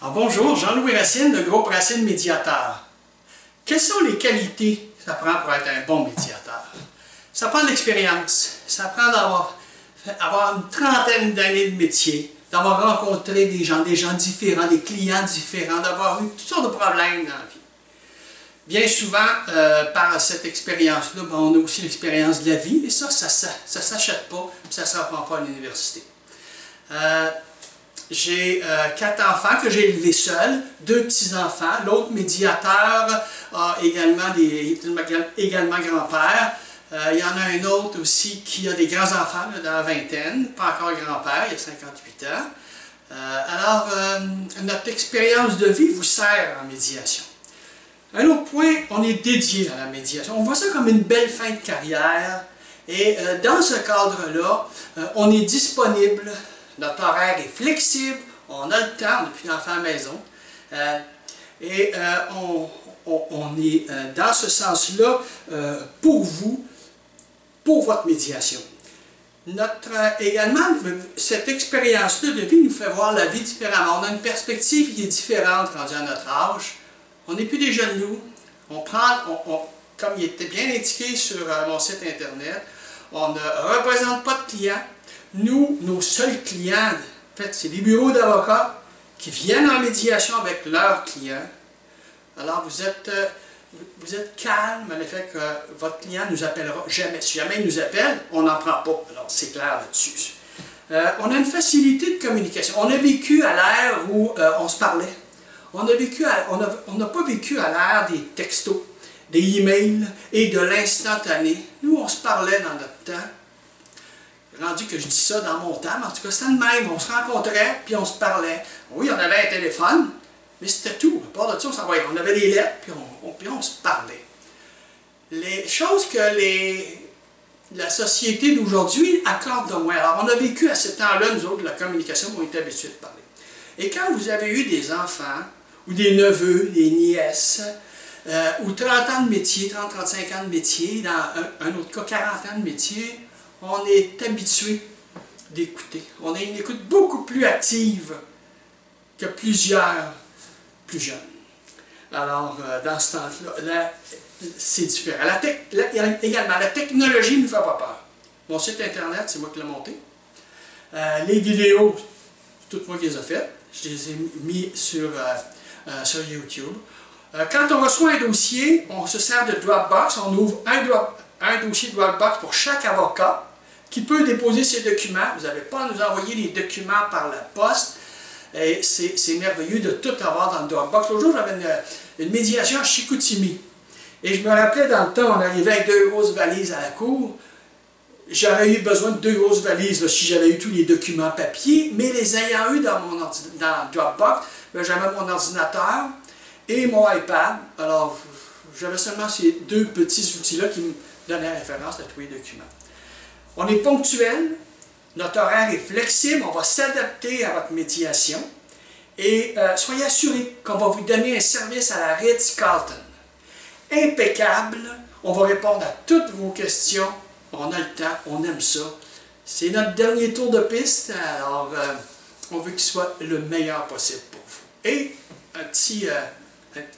Alors, bonjour, Jean-Louis Racine, le groupe Racine Médiateur. Quelles sont les qualités que ça prend pour être un bon médiateur? Ça prend de l'expérience, ça prend d'avoir une trentaine d'années de métier, d'avoir rencontré des gens différents, des clients différents, d'avoir eu toutes sortes de problèmes dans la vie. Bien souvent, par cette expérience-là, on a aussi l'expérience de la vie, et ça ne s'achète pas, puis ça ne s'apprend pas à l'université. J'ai 4 enfants que j'ai élevés seuls, 2 petits-enfants. L'autre médiateur a également grand-père. Il y en a un autre aussi qui a des grands-enfants dans la vingtaine, pas encore grand-père, il a 58 ans. Alors, notre expérience de vie vous sert en médiation. Un autre point, on est dédié à la médiation. On voit ça comme une belle fin de carrière. Et dans ce cadre-là, on est disponible. Notre horaire est flexible, on a le temps depuis l'enfant à la maison. On est dans ce sens-là pour vous, pour votre médiation. Également, cette expérience-là de vie nous fait voir la vie différemment. On a une perspective qui est différente rendue à notre âge. On n'est plus des jeunes loups. Comme il était bien indiqué sur mon site internet, on ne représente pas de clients. Nous, nos seuls clients, en fait, c'est des bureaux d'avocats qui viennent en médiation avec leurs clients. Alors, vous êtes calme, en effet, que votre client ne nous appellera jamais. Si jamais il nous appelle, on n'en prend pas. Alors, c'est clair là-dessus. On a une facilité de communication. On a vécu à l'ère où on se parlait. On n'a pas vécu à l'ère des textos, des emails et de l'instantané. Nous, on se parlait dans notre temps. Rendu que je dis ça dans mon temps, mais en tout cas, c'était le même. On se rencontrait, puis on se parlait. Oui, on avait un téléphone, mais c'était tout. À part de ça, on avait des lettres, puis on se parlait. Les choses que la société d'aujourd'hui accorde de moins. Alors, on a vécu à ce temps-là, nous autres, de la communication, on était habitués de parler. Et quand vous avez eu des enfants, ou des neveux, des nièces, ou 30 ans de métier, 30-35 ans de métier, dans un autre cas, 40 ans de métier, on est habitué d'écouter. On a une écoute beaucoup plus active que plusieurs plus jeunes. Alors, dans ce temps-là, c'est différent. Également, la technologie ne nous fait pas peur. Mon site internet, c'est moi qui l'ai monté. Les vidéos, c'est tout moi qui les ai faites. Je les ai mis sur YouTube. Quand on reçoit un dossier, on se sert de Dropbox. On ouvre un dossier Dropbox pour chaque avocat qui peut déposer ses documents. Vous n'avez pas à nous envoyer les documents par la poste. Et c'est merveilleux de tout avoir dans le Dropbox. L'autre jour, j'avais une médiation à Chicoutimi. Et je me rappelais dans le temps, on arrivait avec 2 grosses valises à la cour. J'aurais eu besoin de 2 grosses valises là, si j'avais eu tous les documents papier, mais les ayant eu dans Dropbox, j'avais mon ordinateur et mon iPad. Alors, j'avais seulement ces 2 petits outils-là qui me donnaient référence à tous les documents. On est ponctuel, notre horaire est flexible, on va s'adapter à votre médiation et soyez assurés qu'on va vous donner un service à la Ritz-Carlton. Impeccable, on va répondre à toutes vos questions, on a le temps, on aime ça. C'est notre dernier tour de piste, alors on veut qu'il soit le meilleur possible pour vous. Et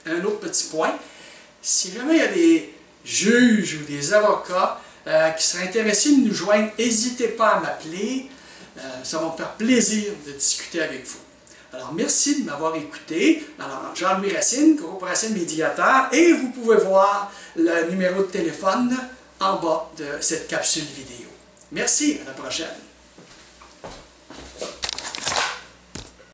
un autre petit point, si jamais il y a des juges ou des avocats qui seraient intéressés de nous joindre, n'hésitez pas à m'appeler. Ça va me faire plaisir de discuter avec vous. Alors, merci de m'avoir écouté. Alors, Jean-Louis Racine, groupe Racine Médiateur, et vous pouvez voir le numéro de téléphone en bas de cette capsule vidéo. Merci, à la prochaine.